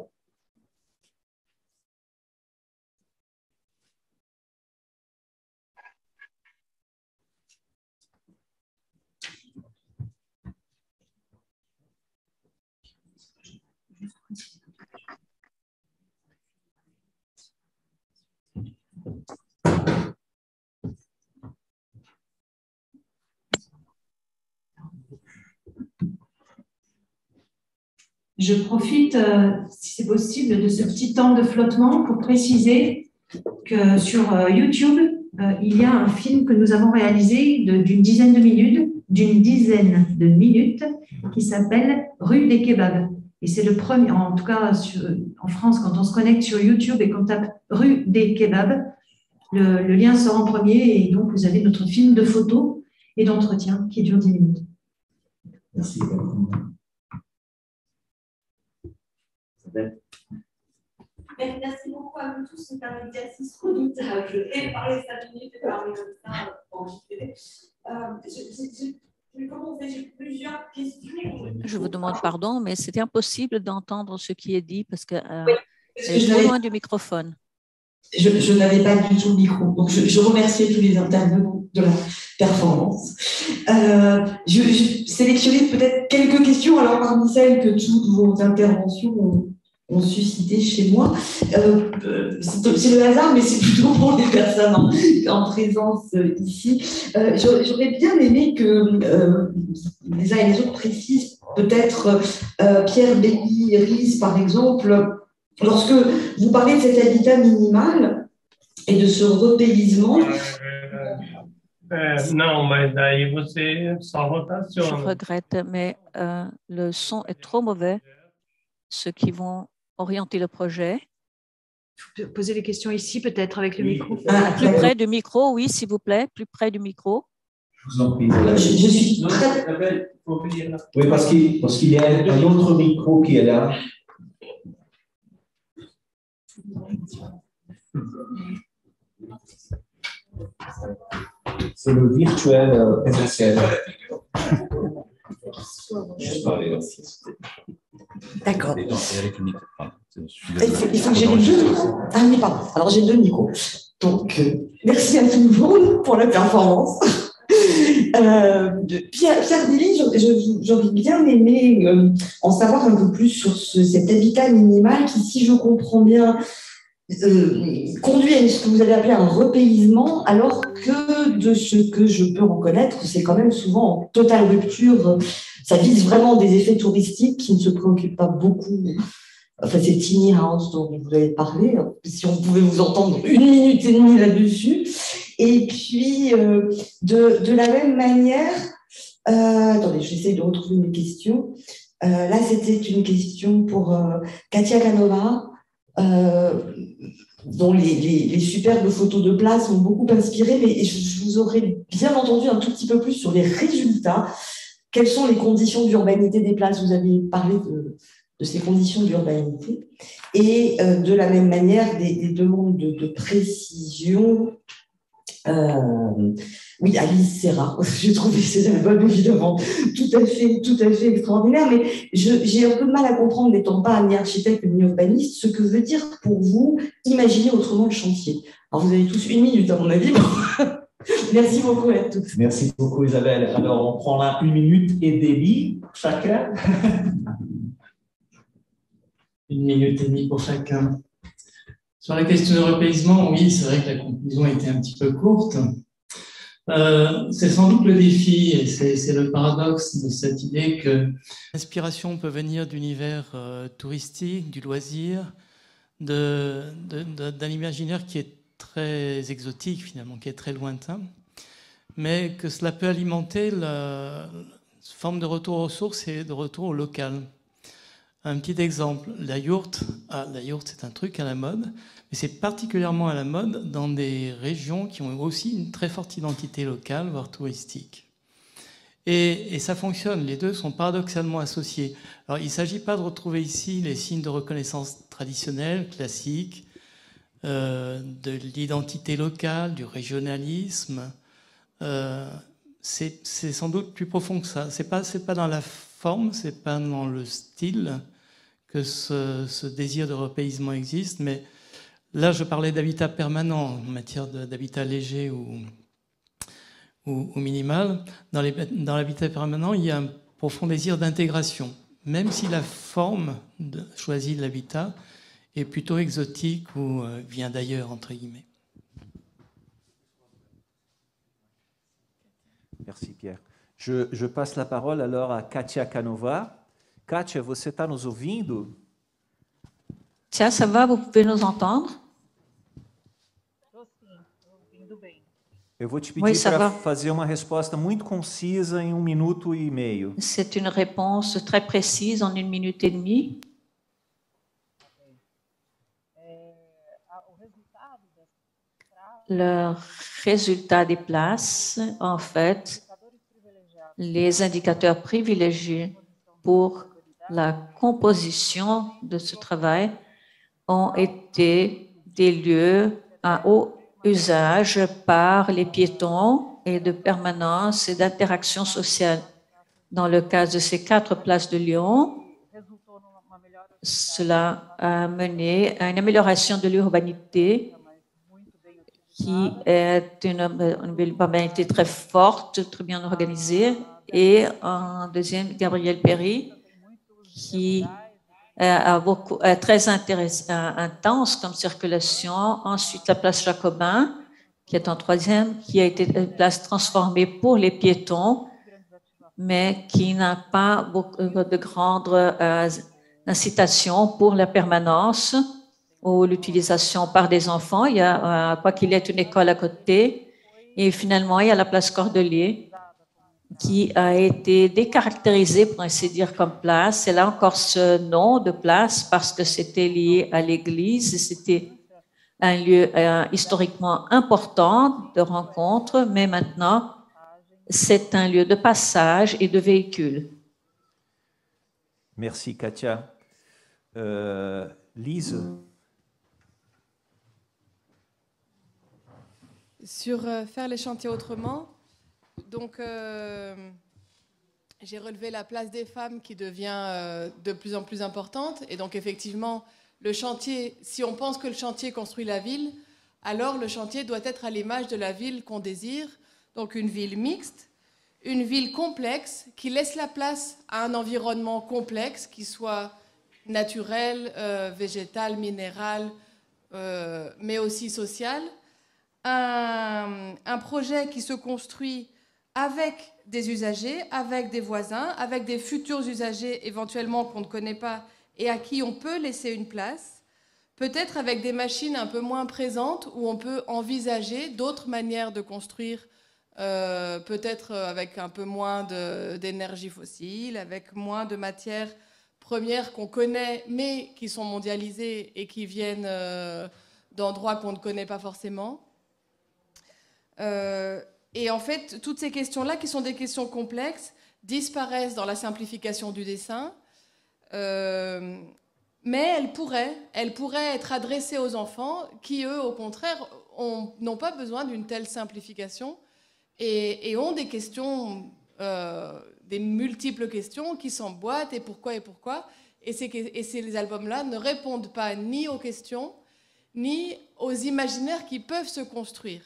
F: Je profite, si c'est possible, de ce petit temps de flottement pour préciser que sur YouTube, il y a un film que nous avons réalisé d'une dizaine de minutes qui s'appelle Rue des Kebabs. Et c'est le premier, en tout cas en France, quand on se connecte sur YouTube et qu'on tape rue des kebabs, le lien sort en premier et donc vous avez notre film de photos et d'entretien qui dure 10 minutes.
D: Merci.
N: Merci beaucoup à vous tous. C'est un exercice redoutable. Et parler 5 minutes et parler comme ça, comment on fait? J'ai plusieurs questions.
B: Je vous demande pardon, mais c'était impossible d'entendre ce qui est dit parce que
N: je
B: est trop loin du microphone.
N: Je n'avais pas du tout le micro. Donc, je remercie tous les intervenants de la performance. Je sélectionnais peut-être quelques questions, alors parmi celles que toutes vos interventions ont suscité chez moi. C'est le hasard, mais c'est plutôt pour les personnes en présence ici. J'aurais bien aimé que les uns et les autres précisent, peut-être Pierre Bailly-Ries, par exemple, lorsque vous parlez de cet habitat minimal et de ce repaysement.
O: Non, mais daí você só rotaciona.
B: Je regrette, mais le son est trop mauvais. Ceux qui vont orienter le projet.
F: Je peux poser les questions ici, peut-être, avec le micro.
B: Plus près du micro, oui, s'il vous plaît, plus près du micro.
D: Je vous en prie.
N: Je suis très...
D: Oui, parce qu'il y a un autre micro qui est là. C'est le virtuel présentiel.
N: D'accord. Il faut que j'ai les deux micros. Ah oui, pardon. Alors j'ai 2 micros. Donc, merci à tout le monde pour la performance. Pierre Bailly, j'aurais bien aimé en savoir un peu plus sur cet habitat minimal qui, si je comprends bien, conduit à ce que vous avez appelé un repaysement, alors que de ce que je peux reconnaître, c'est quand même souvent en totale rupture. Ça vise vraiment des effets touristiques qui ne se préoccupent pas beaucoup. Enfin, c'est Tiny House dont vous avez parlé. Si on pouvait vous entendre 1 minute et demie là-dessus. Et puis, de la même manière, attendez, j'essaie de retrouver mes questions. Là, c'était une question pour Katia Canova, dont les superbes photos de place m'ont beaucoup inspiré, mais je vous aurais bien entendu un tout petit peu plus sur les résultats. Quelles sont les conditions d'urbanité des places? Vous avez parlé de ces conditions d'urbanité. Et de la même manière, des demandes de précision. Oui, Alice Serra, j'ai trouvé ces albums évidemment tout à fait extraordinaire, mais j'ai un peu de mal à comprendre, n'étant pas ni architecte ni urbaniste, ce que veut dire pour vous imaginer autrement le chantier. Alors vous avez tous 1 minute à mon avis. Merci beaucoup à tous.
D: Merci beaucoup Isabelle. Alors on prend là 1 minute et demi chacun.
H: 1 minute et demie pour chacun. Sur la question de repaysement, oui, c'est vrai que la conclusion était un petit peu courte. C'est sans doute le défi, et c'est le paradoxe de cette idée que l'inspiration peut venir d'univers touristique, du loisir, d'un imaginaire qui est très exotique finalement, qui est très lointain, mais que cela peut alimenter la forme de retour aux sources et de retour au local. Un petit exemple, la yourte. La yourte, c'est un truc à la mode, mais c'est particulièrement à la mode dans des régions qui ont aussi une très forte identité locale, voire touristique. Et ça fonctionne, les deux sont paradoxalement associés. Alors, il ne s'agit pas de retrouver ici les signes de reconnaissance traditionnels, classiques, de l'identité locale, du régionalisme. C'est sans doute plus profond que ça. C'est pas dans la forme, c'est pas dans le style que ce désir de repaysement existe, mais là je parlais d'habitat permanent en matière d'habitat léger ou minimal. Dans l'habitat permanent, il y a un profond désir d'intégration, même si la forme choisie de l'habitat est plutôt exotique ou vient d'ailleurs, entre guillemets.
A: Merci Pierre. Je passe la parole alors à Katia Canova. Katia, você está nos ouvindo?
B: Tia, ça va? Vous pouvez nous entendre?
C: Estou sim, estou ouvindo bem.
A: Eu vou te
B: Oui,
A: pedir
B: ça
A: para
B: va.
A: fazer uma resposta muito concisa em 1 minuto e meio.
B: C'est une réponse très précise en 1 minute et demie. Le résultat des places, en fait, les indicateurs privilégiés pour la composition de ce travail ont été des lieux à haut usage par les piétons et de permanence et d'interaction sociale. Dans le cas de ces 4 places de Lyon, cela a mené à une amélioration de l'urbanité qui est une urbanité très forte, très bien organisée. Et en deuxième, Gabriel Péry, qui est très intense comme circulation. Ensuite, la place Jacobin, qui est en 3e, qui a été une place transformée pour les piétons, mais qui n'a pas beaucoup de grandes incitations pour la permanence ou l'utilisation par des enfants. Il y a, quoi qu'il y ait, une école à côté. Et finalement, il y a la place Cordelier, qui a été décaractérisée, pour ainsi dire, comme place. Elle a encore ce nom de place parce que c'était lié à l'église. C'était un lieu historiquement important de rencontre, mais maintenant, c'est un lieu de passage et de véhicule.
A: Merci, Katia. Lise.
K: Sur faire les chantiers autrement, donc j'ai relevé la place des femmes qui devient de plus en plus importante. Et donc effectivement, le chantier, si on pense que le chantier construit la ville, alors le chantier doit être à l'image de la ville qu'on désire. Donc une ville mixte, une ville complexe qui laisse la place à un environnement complexe qui soit naturel, végétal, minéral, mais aussi social. Un projet qui se construit avec des usagers, avec des voisins, avec des futurs usagers éventuellement qu'on ne connaît pas et à qui on peut laisser une place, peut-être avec des machines un peu moins présentes où on peut envisager d'autres manières de construire, peut-être avec un peu moins d'énergie fossile, avec moins de matières premières qu'on connaît mais qui sont mondialisées et qui viennent d'endroits qu'on ne connaît pas forcément. Et en fait, toutes ces questions-là, qui sont des questions complexes, disparaissent dans la simplification du dessin, mais elles pourraient être adressées aux enfants qui, eux, au contraire, n'ont pas besoin d'une telle simplification et ont des questions, des multiples questions qui s'emboîtent, et pourquoi. Et ces albums-là ne répondent pas ni aux questions, ni aux imaginaires qui peuvent se construire.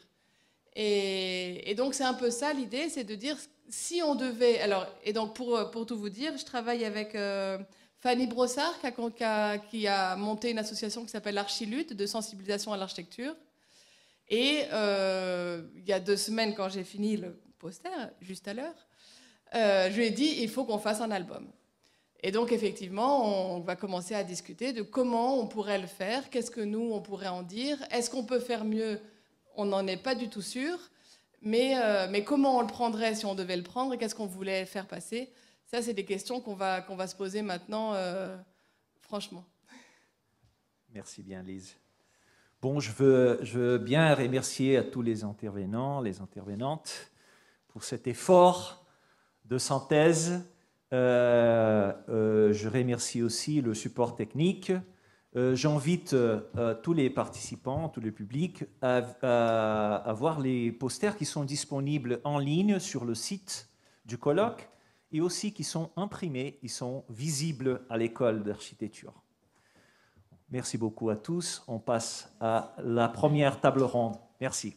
K: Et donc c'est un peu ça l'idée, c'est de dire si on devait... Alors, et donc pour tout vous dire, je travaille avec Fanny Brossard qui a monté une association qui s'appelle Archilude, de sensibilisation à l'architecture. Et il y a 2 semaines, quand j'ai fini le poster, juste à l'heure, je lui ai dit il faut qu'on fasse un album. Et donc effectivement, on va commencer à discuter de comment on pourrait le faire, qu'est-ce que nous on pourrait en dire, est-ce qu'on peut faire mieux? On n'en est pas du tout sûr, mais comment on le prendrait si on devait le prendre et qu'est-ce qu'on voulait faire passer? Ça, c'est des questions qu'on va se poser maintenant, franchement.
A: Merci bien, Lise. Bon, je veux bien remercier à tous les intervenants, les intervenantes, pour cet effort de synthèse. Je remercie aussi le support technique. J'invite tous les participants, tout le public, à voir les posters qui sont disponibles en ligne sur le site du colloque et aussi qui sont imprimés, ils sont visibles à l'école d'architecture. Merci beaucoup à tous. On passe à la première table ronde. Merci.